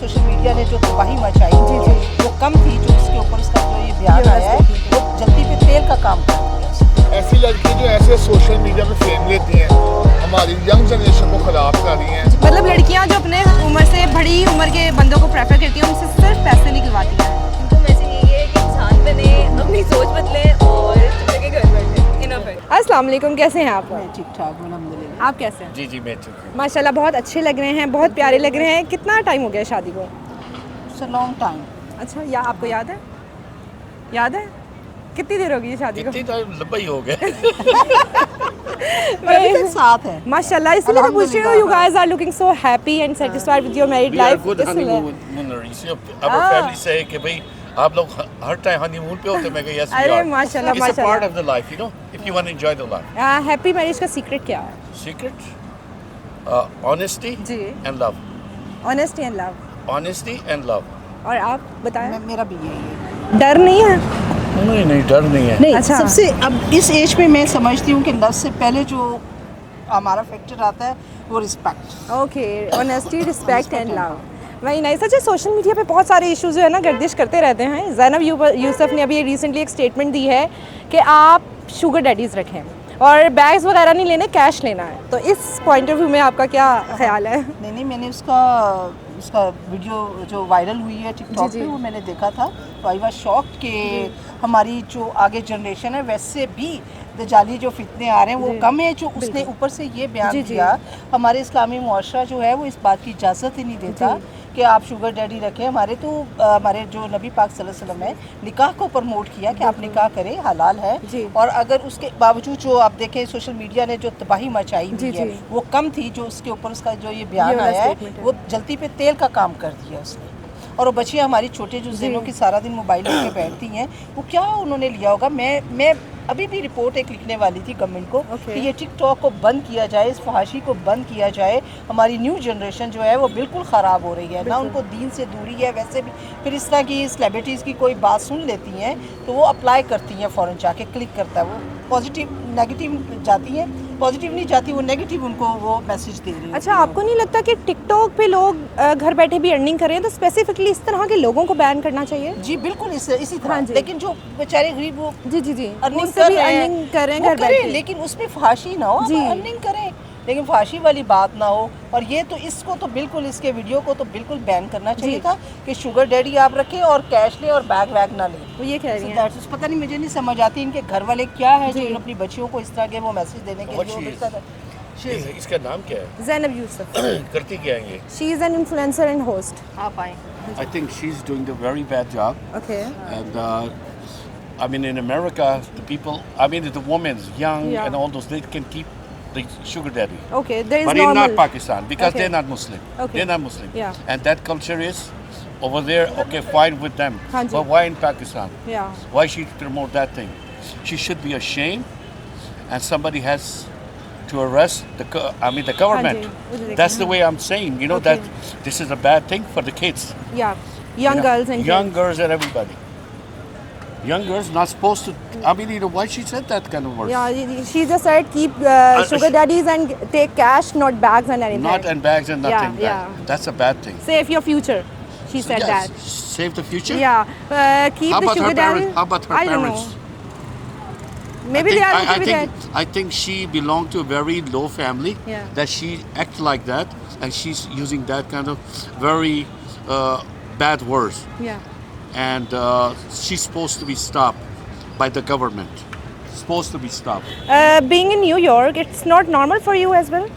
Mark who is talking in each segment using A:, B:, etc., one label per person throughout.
A: Social media ने जो तबाही मचाई
B: जी, जी।
A: वो कम थी जो इसके ऊपर उसका जो ये बयान आया है वो जल्दी पे तेल का काम कर दिया उसने।
C: ऐसी लड़की जो ऐसे सोशल मीडिया पे फेम लेती हैं हमारी यंग जनरेशन को खराब कर रही हैं।
B: मतलब लड़कियां जो अपने उम्र से बड़ी उम्र के बंदों को प्रेफर करती हैं उनसे सिर्फ पैसे निकलवाती हैं।
D: उनको मैसेज यही है कि इंसान बने, अपनी सोच बदले और चुप के घर बैठे। इनफ है।
B: अस्सलाम वालेकुम, कैसे हैं आप?
A: मैं ठीक ठाक हूँ अल्हम्दुलिल्लाह।
B: आप कैसे हैं?
E: जी जी मैं ठीक हूँ।
B: माशाल्लाह बहुत अच्छे लग रहे हैं, बहुत प्यारे लग रहे हैं। कितना टाइम हो गया शादी को?
A: It's a long time.
B: अच्छा, या आपको याद है? याद है कितनी देर हो गई शादी को?
E: इतनी टाइम लंबा ही हो गया।
A: अभी तक साथ है
B: माशाल्लाह, इसलिए मैं पूछ रही हूँ। You guys are looking so happy and satisfied with your married
E: We are
B: life.
E: good honeymooners. Our family say कि भाई आप लोग हर टाइम हनीमून पे होते हैं। मैं कहा yes we
B: अरे
E: are.
B: माशाल्लाह,
E: It's a part
B: माशाल्लाह।
E: of the life, you know. If you want to enjoy the life.
B: Happy marriage का सीक्रेट क्या है?
E: Secret, honesty
B: जी।
E: and love.
B: Honesty and love.
E: Honesty and love.
B: और आप बताएं।
A: मेरा भी यही है।
B: डर नहीं है?
E: नहीं नहीं डर नहीं है।
A: नहीं
B: अच्छा।
A: सबसे अब इस एज में मैं समझती हूँ कि लव से पहले जो हमारा फैक्टर आता है वो respect.
B: Okay, honesty, respect and love. वही नहीं, सच है। सोशल मीडिया पे बहुत सारे इश्यूज जो है ना गर्दिश करते रहते हैं। ज़ैनब यूसुफ ने अभी रिसेंटली एक स्टेटमेंट दी है कि आप शुगर डैडीज़ रखें और बैग्स वगैरह नहीं लेने, कैश लेना है। तो इस पॉइंट ऑफ व्यू में आपका क्या ख्याल है?
A: नहीं मैंने उसका वीडियो जो वायरल हुई है टिकटॉक
B: जी,
A: पे
B: जी।
A: वो मैंने देखा था तो आई वाज शॉक्ड कि हमारी जो आगे जनरेशन है वैसे भी दजाली जो फितने आ रहे हैं वो
B: जी।
A: कम है। जो उसने ऊपर से ये बयान
B: जी, जी।
A: दिया, हमारे इस्लामी मुआशरा जो है वो इस बात की इजाज़त ही नहीं देता कि आप शुगर डैडी रखें। हमारे तो हमारे जो नबी पाक सल्लल्लाहु अलैहि वसल्लम है निकाह को प्रमोट किया कि आप निकाह करें, हलाल है।
B: जी।
A: और अगर उसके बावजूद जो आप देखें सोशल मीडिया ने जो तबाही मचाई
B: जी,
A: हुई है
B: जी।
A: वो कम थी जो उसके ऊपर उसका जो ये बयान
B: ये वाला
A: आया है
B: statement है।
A: वो जल्दी पे तेल का काम कर दिया उसने। और वो बच्चियाँ हमारी छोटे जो ज़हनों की सारा दिन मोबाइल लेके बैठती हैं वो क्या उन्होंने लिया होगा। मैं अभी भी रिपोर्ट एक लिखने वाली थी गवर्नमेंट को
B: Okay.
A: कि ये टिकटॉक को बंद किया जाए, इस फहाशी को बंद किया जाए। हमारी न्यू जनरेशन जो है वो बिल्कुल ख़राब हो रही है ना, उनको दीन से दूरी है। वैसे भी फिर इस तरह की सेलिब्रिटीज़ की कोई बात सुन लेती हैं तो वो अप्लाई करती हैं, फ़ौरन जाके क्लिक करता है वो, पॉजिटिव नेगेटिव जाती हैं, पॉजिटिव नहीं जाती वो नेगेटिव उनको वो मैसेज दे रही है।
B: अच्छा, आपको नहीं लगता कि टिकटॉक पे लोग घर बैठे भी अर्निंग कर रहे हैं, तो स्पेसिफिकली इस तरह के लोगों को बैन करना चाहिए?
A: जी बिल्कुल इसी
B: हाँ
A: तरह।
B: जी।
A: लेकिन जो बेचारे गरीब वो
B: जी जी जी,
A: अर्निंग
B: उससे
A: कर
B: भी
A: रहे हैं,
B: अर्निंग कर रहे हैं
A: वो
B: घर
A: करें,
B: बैठे।
A: लेकिन उसमें फाशी ना हो,
B: जी।
A: अर्निंग करें लेकिन फाशी वाली बात ना हो। और ये तो इसको तो बिल्कुल इसके वीडियो को तो बिल्कुल बैन करना चाहिए
B: जी।
A: था कि शुगर डैडी आप रखें और कैश लें और बैग वैग ना लें।
B: वो ये कह रही
A: So
B: हैं।
A: that's- पता नहीं, मुझे नहीं समझ आती इनके घर वाले क्या है जो
B: जी।
A: इन अपनी बच्चियों को इस तरह के वो मैसेज देने के
E: What
A: लिए
E: she
A: वो
E: is?
A: भेजता था।
E: इसका नाम क्या है?
B: ज़ैनब यूसुफ।
E: करती क्या है ये?
B: She is an influencer and host.
A: आप आए।
E: I think she's doing a very bad job.
B: Okay.
E: And I mean, in America, the people, I mean, the women, young
B: Yeah.
E: and all those, they can keep the sugar daddy.
B: Okay, there is
E: But in
B: normal.
E: not Pakistan, because
B: Okay.
E: they're not Muslim.
B: Okay.
E: They're not Muslim.
B: Yeah.
E: And that culture is over there, okay, fine with them.
B: हाँ जी।
E: But why in Pakistan?
B: या
E: Why she promote that thing? She should be ashamed, and somebody has to arrest the government.
B: वो जो
E: That's the
B: देखें,
E: way I'm saying. You know
B: Okay.
E: that this is a bad thing for the kids.
B: या
E: you
B: young
E: know,
B: girls and
E: young girls and everybody. Young girls not supposed to. I mean, you know, why she said that kind of words?
B: Yeah, she just said keep sugar daddies and take cash, not bags and anything.
E: Not and bags and
B: Yeah,
E: nothing.
B: yeah.
E: That's a bad thing.
B: Save your future. She said
E: Yes,
B: that.
E: Save the future.
B: Yeah, keep
E: How
B: the
E: about
B: sugar
E: her
B: daddy.
E: parents? How about her
B: I don't
E: parents?
B: know. Maybe they are
E: I
B: okay with
E: think,
B: that.
E: I think she belonged to a very low family.
B: Yeah.
E: That she act like that, and she's using that kind of very bad words,
B: Yeah.
E: and she's supposed to be stopped by the government. Supposed to be stopped.
B: Being in New York, it's not normal for you as well.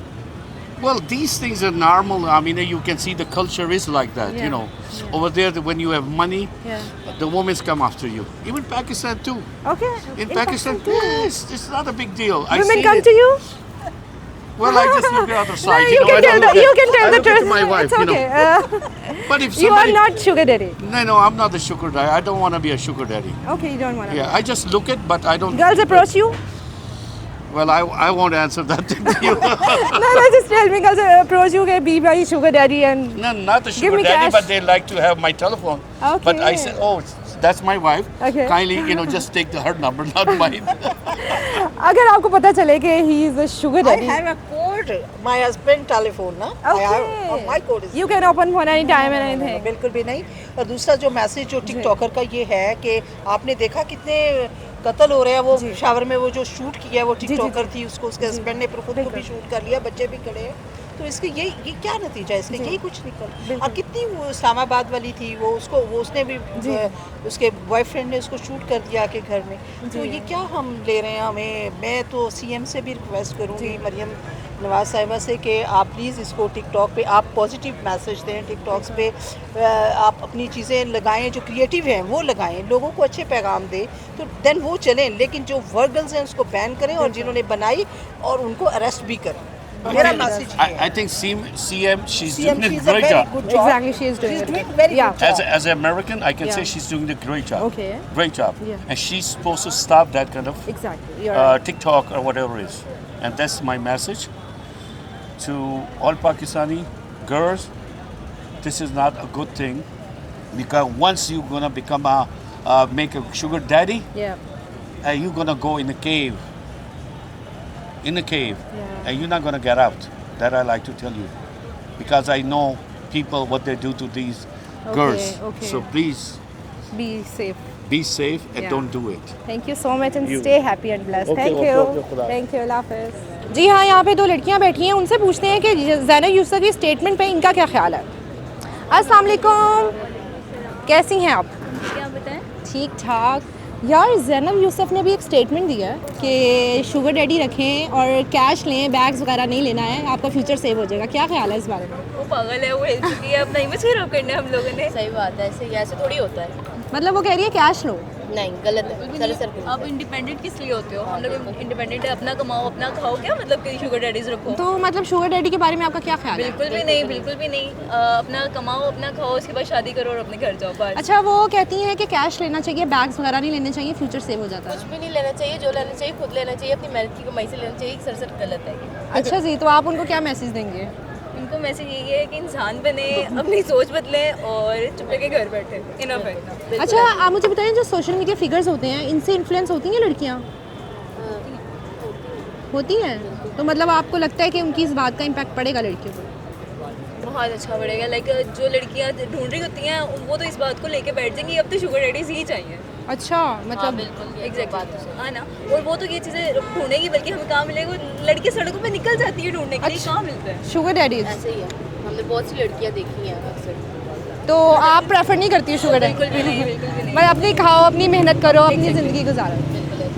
E: Well, these things are normal. I mean, you can see the culture is like that.
B: Yeah.
E: You know, over there, when you have money,
B: Yeah.
E: the women come after you. Even Pakistan too.
B: Okay.
E: In Pakistan,
B: too.
E: yes, it's not a big deal. I
B: Women
E: see
B: come
E: it.
B: to you.
E: Well, I just look the other
B: No,
E: side.
B: you
E: know,
B: can
E: I
B: tell
E: don't
B: the
E: look
B: you
E: at-
B: can tell
E: I
B: the
E: look at
B: truth.
E: my wife,
B: It's
E: you know.
B: okay.
E: But if
B: You are
E: somebody,
B: not sugar daddy.
E: No, I'm not a sugar daddy. I don't want to be a sugar daddy.
B: Okay, you don't want to.
E: Yeah, I just look it, but I don't.
B: Girls approach you?
E: Well, I won't answer that to you.
B: No, just tell me. Girls approach you, get be my sugar daddy and.
E: No, not a
B: Give
E: sugar
B: me
E: daddy,
B: cash.
E: but they like to have my telephone. But I
B: Okay.
E: said, oh, that's my wife.
B: Okay.
E: Kindly, just take her number, not mine.
B: अगर आपको पता चले कि he is a sugar
A: I
B: daddy.
A: have a code code, my husband telephone ना, my code is
B: You can open phone any time and anything.
A: बिल्कुल भी नहीं। और दूसरा जो मैसेज जो टिकटॉकर का ये है कि आपने देखा कितने कत्ल हो रहे हैं, वो शावर में वो जो शूट किया है वो टिकटॉकर थी, उसको उसके हस्बैंड ने खुद को भी शूट कर लिया, बच्चे भी खड़े हैं। तो इसके ये क्या नतीजा है, इसका यही कुछ निकल। और कितनी वो इस्लामाबाद वाली थी, वो उसने भी उसके बॉयफ्रेंड ने उसको शूट कर दिया के घर में। तो ये क्या हम ले रहे हैं हमें। मैं तो सीएम से भी रिक्वेस्ट करूँगी, मरियम नवाज साहिबा से, कि आप प्लीज़ इसको टिकटॉक पे आप पॉजिटिव मैसेज दें, टिकटॉक्स पे आप अपनी चीज़ें लगाएं जो क्रिएटिव हैं वो लगाएं, लोगों को अच्छे पैगाम दें, तो देन वो चलें। लेकिन जो वर्गल्स हैं उसको बैन करें और जिन्होंने बनाई और उनको अरेस्ट भी करें। मेरा message
E: I think CM, she's doing a
A: she's a
E: great
A: very
E: job.
A: good job.
B: Exactly, she is doing
A: She's
B: it.
A: doing very
B: Yeah.
A: good job.
E: As an American, I can say
B: Yeah.
E: she's doing a great job.
B: Okay.
E: Great job.
B: Yeah.
E: And she's supposed to stop that kind of
B: Exactly. You're right.
E: TikTok or whatever it is. And that's my message to all Pakistani girls. This is not a good thing, because once you're gonna become make a sugar daddy,
B: Yeah.
E: you're gonna go in a cave. In a cave,
B: Yeah.
E: and you're not gonna get out. That I like to tell you, because I know people what they do to these girls.
B: okay.
E: So please
B: Be safe.
E: be safe and
B: Yeah.
E: don't do it.
B: Thank you so much and
E: You-
B: stay happy and blessed.
E: Okay,
B: Thank
E: okay,
B: you.
E: okay, खुदा।
B: Thank you. अल्लाह हाफिज़। जी हाँ, यहाँ पे दो लड़कियाँ बैठी हैं, उनसे पूछते हैं कि ज़ैनब यूसुफ की स्टेटमेंट पे इनका क्या ख्याल है। अस्सलाम वालेकुम, कैसी हैं आप?
D: क्या बताएं?
B: ठीक ठाक। यार ज़ैनब यूसुफ ने भी एक स्टेटमेंट दिया है कि शुगर डैडी रखें और कैश लें, बैग्स वगैरह नहीं लेना है, आपका फ्यूचर सेव हो जाएगा। क्या ख्याल है इस बारे में?
D: वो पागल है, वो हिल चुकी है, अब नहीं बस खराब करना है हम लोगों ने।
F: सही बात है, ऐसे थोड़ी होता है।
B: मतलब वो कह रही है कैश लो।
F: नहीं, गलत है, सरासर
D: आप इंडिपेंडेंट किस लिए होते हो? हम लोग इंडिपेंडेंट है, अपना कमाओ अपना खाओ, क्या मतलब कि शुगर डैडीज रखो?
B: तो मतलब शुगर डैडी के बारे में आपका क्या ख्याल है?
D: बिल्कुल भी नहीं, बिल्कुल भी नहीं। अपना कमाओ अपना खाओ, उसके बाद शादी करो और अपने घर जाओ बस।
B: अच्छा, वो कहती हैं कि कैश लेना चाहिए, बैग्स वगैरह नहीं लेने चाहिए, फ्यूचर सेव हो जाता
F: कुछ
B: है।
F: भी नहीं लेना चाहिए, जो लेना चाहिए खुद लेना चाहिए, अपनी मेहनत की कमाई से लेना चाहिए, सरासर गलत है।
B: अच्छा जी, तो आप उनको क्या मैसेज देंगे?
D: इनको मैसेज यही है कि इंसान बने, अपनी सोच बदलें और चुप करके घर बैठे। इनफ है इतना।
B: अच्छा, आप मुझे बताएं, जो सोशल मीडिया फिगर्स होते हैं इनसे इन्फ्लुएंस होती हैं लड़कियाँ? होती हैं। तो मतलब आपको लगता है कि उनकी इस बात का इम्पैक्ट पड़ेगा लड़कियों पर?
D: बहुत अच्छा पड़ेगा। लाइक जो लड़कियां ढूंढ रही होती हैं वो तो इस बात को लेके बैठ जाएंगी, अब तो शुगर डैडीज ही चाहिए।
B: अच्छा, मतलब
F: बिल्कुल
D: एग्जैक्टली, हाँ ना। और वो तो ये चीज़ें ढूंढेगी, बल्कि हमें कहाँ मिलेगा? लड़की सड़कों पे निकल जाती है ढूंढने के लिए, कहाँ मिलता है?
B: Sugar daddies.
F: ऐसे ही है, हमने बहुत सी लड़कियाँ देखी हैं अक्सर।
B: तो आप प्रेफर नहीं करती हो शुगर डैडी?
D: बिल्कुल भी नहीं, बिल्कुल भी नहीं।
B: मतलब अपनी खाओ, अपनी मेहनत करो, अपनी ज़िंदगी गुजारो।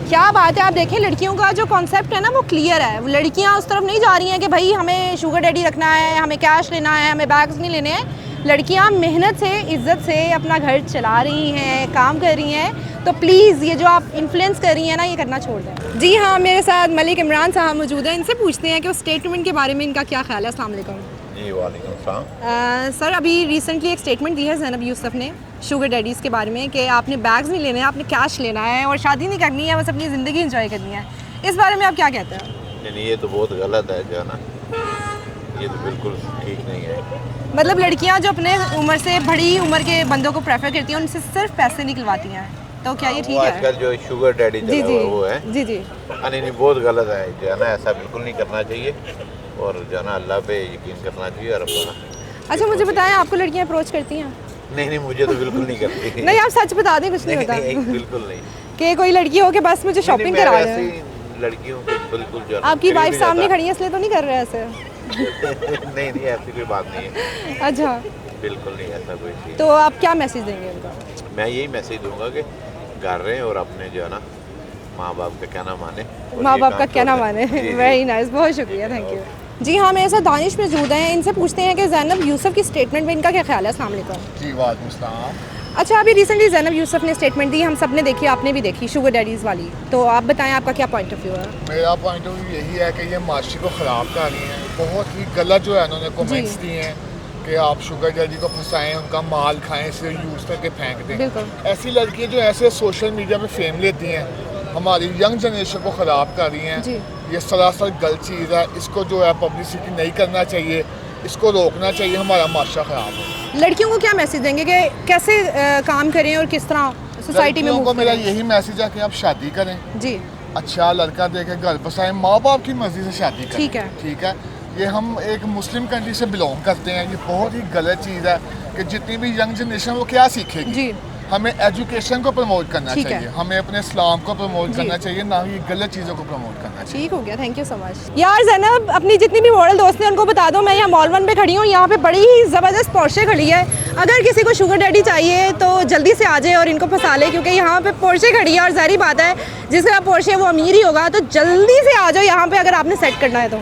B: क्या बात है। आप देखें, लड़कियों का जो कॉन्सेप्ट है ना वो क्लियर है। लड़कियां उस तरफ नहीं जा रही हैं कि भाई हमें शुगर डैडी रखना है, हमें कैश लेना है, हमें बैग्स नहीं लेने हैं। लड़कियां मेहनत से, इज्जत से अपना घर चला रही हैं, काम कर रही हैं। तो प्लीज़ ये जो आप इन्फ्लुएंस कर रही हैं ना, ये करना छोड़ दें। जी हाँ, मेरे साथ मलिक इमरान साहब मौजूद हैं। इनसे पूछते हैं कि उस स्टेटमेंट के बारे में इनका क्या ख्याल है। अस्सलाम वालेकुम।
C: जी वालेकुम सलाम।
B: सर, अभी रिसेंटली एक स्टेटमेंट दी है ज़ैनब यूसुफ ने शुगर डैडीज़ के बारे में कि आपने बैग्स नहीं लेने हैं, आपने कैश लेना है और शादी नहीं करनी है, बस अपनी ज़िंदगी एंजॉय करनी है। इस बारे में आप क्या कहते हैं?
G: नहीं, ये तो बहुत गलत है जो है ना, ये तो बिल्कुल ठीक नहीं है।
B: मतलब लड़कियां जो अपने उम्र से बड़ी उम्र के बंदों को प्रेफर करती हैं, उनसे सिर्फ पैसे निकलवाती हैं, तो क्या ये ठीक
G: वो
B: है?
G: आजकल जो शुगर डैडी
B: जी
G: चला
B: जी
G: हुआ वो है।
B: जी जी।
G: नहीं, बहुत गलत है जो है ना, ऐसा बिल्कुल नहीं करना चाहिए और जो है ना अल्लाह पे यकीन करना चाहिए और अपना।
B: अच्छा, मुझे बताएं, आपको लड़कियां अप्रोच करती हैं?
G: नहीं, मुझे तो बिल्कुल नहीं करती।
B: नहीं, आप सच बता दें, कुछ नहीं होता
G: नहीं, बिल्कुल नहीं।
B: कि कोई लड़की हो कि बस मुझे शॉपिंग
G: नहीं,
B: करा
G: मैं
B: दें।
G: ऐसी लड़कियों को बिल्कुल जो है ना,
B: आपकी
G: फिर भी
B: वाइफ सामने
G: जाता।
B: खड़ी है इसलिए तो नहीं कर रहे ऐसे?
G: नहीं, ऐसी कोई बात नहीं है,
B: अच्छा,
G: बिल्कुल नहीं ऐसा कोई चीज़।
B: तो आप क्या मैसेज देंगे उनको?
G: मैं यही मैसेज दूंगा कि घर रहें और अपने जो है ना माँ बाप का कहना माने। और
B: माँ
G: ये
B: बाप
G: काम
B: का कहना
G: छोड़
B: माने।
G: दें। जी, जी।
B: वेरी नाइस, बहुत शुक्रिया, थैंक यू। जी हाँ, मेरे साथ दानिश मौजूद हैं। इनसे पूछते हैं कि ज़ैनब यूसुफ की स्टेटमेंट में इनका क्या ख्याल है। अस्सलाम वालेकुम।
C: जी वालेकुम सलाम।
B: अच्छा, अभी रिसेंटली ज़ैनब यूसुफ ने स्टेटमेंट दी, हम सब ने देखी, आपने भी देखी, शुगर डैडीज़ वाली। तो आप बताएं, आपका क्या पॉइंट ऑफ व्यू है?
C: मेरा पॉइंट ऑफ व्यू यही है कि ये माशी को ख़राब कर रही हैं। बहुत ही गलत जो है उन्होंने कमेंट्स
B: जी।
C: दिए हैं कि आप शुगर डैडी को फंसाएं, उनका माल खाएं, सिर्फ यूज़ करके फेंक दें।
B: बिल्कुल।
C: ऐसी लड़कियां जो ऐसे सोशल मीडिया पे फेम लेती हैं, हमारी यंग जनरेशन को ख़राब कर रही हैं।
B: जी।
C: ये सरासर गलत चीज़ है, इसको जो है पब्लिसिटी नहीं करना चाहिए, इसको रोकना चाहिए, हमारा माशरा ख़राब हो।
B: लड़कियों को क्या मैसेज देंगे कि कैसे काम करें और किस तरह सोसाइटी में
C: लड़कियों को
B: मूव
C: मेरा
B: करें?
C: यही मैसेज है कि आप शादी करें,
B: जी,
C: अच्छा लड़का देके घर बसाएं, माँ बाप की मर्जी से शादी करें।
B: ठीक है।
C: ठीक है। ये हम एक मुस्लिम कंट्री से बिलोंग करते हैं, ये बहुत ही गलत चीज़ है कि जितनी भी यंग जनरेशन वो क्या सीखेगी।
B: जी
C: हमें एजुकेशन को प्रमोट करना
B: ठीक है।
C: चाहिए, हमें अपने इस्लाम को प्रमोट
B: जी।
C: करना चाहिए, ना ही गलत चीज़ों को प्रमोट करना चाहिए।
B: ठीक हो गया, थैंक यू सो मच। यार ज़ैनब, अपनी जितनी भी मॉडल दोस्त हैं उनको बता दो, मैं यहाँ मॉल 1 पे खड़ी हूँ, यहाँ पे बड़ी ही ज़बरदस्त पोर्शे खड़ी है। अगर किसी को शुगर डैडी चाहिए तो जल्दी से आ जाए और इनको फंसा ले, क्योंकि यहाँ पे पोर्शे खड़ी है और ज़ाहिर बात है जिसका पोर्शे वो अमीर ही होगा, तो जल्दी से आ जाओ यहाँ पे अगर आपने सेट करना है तो।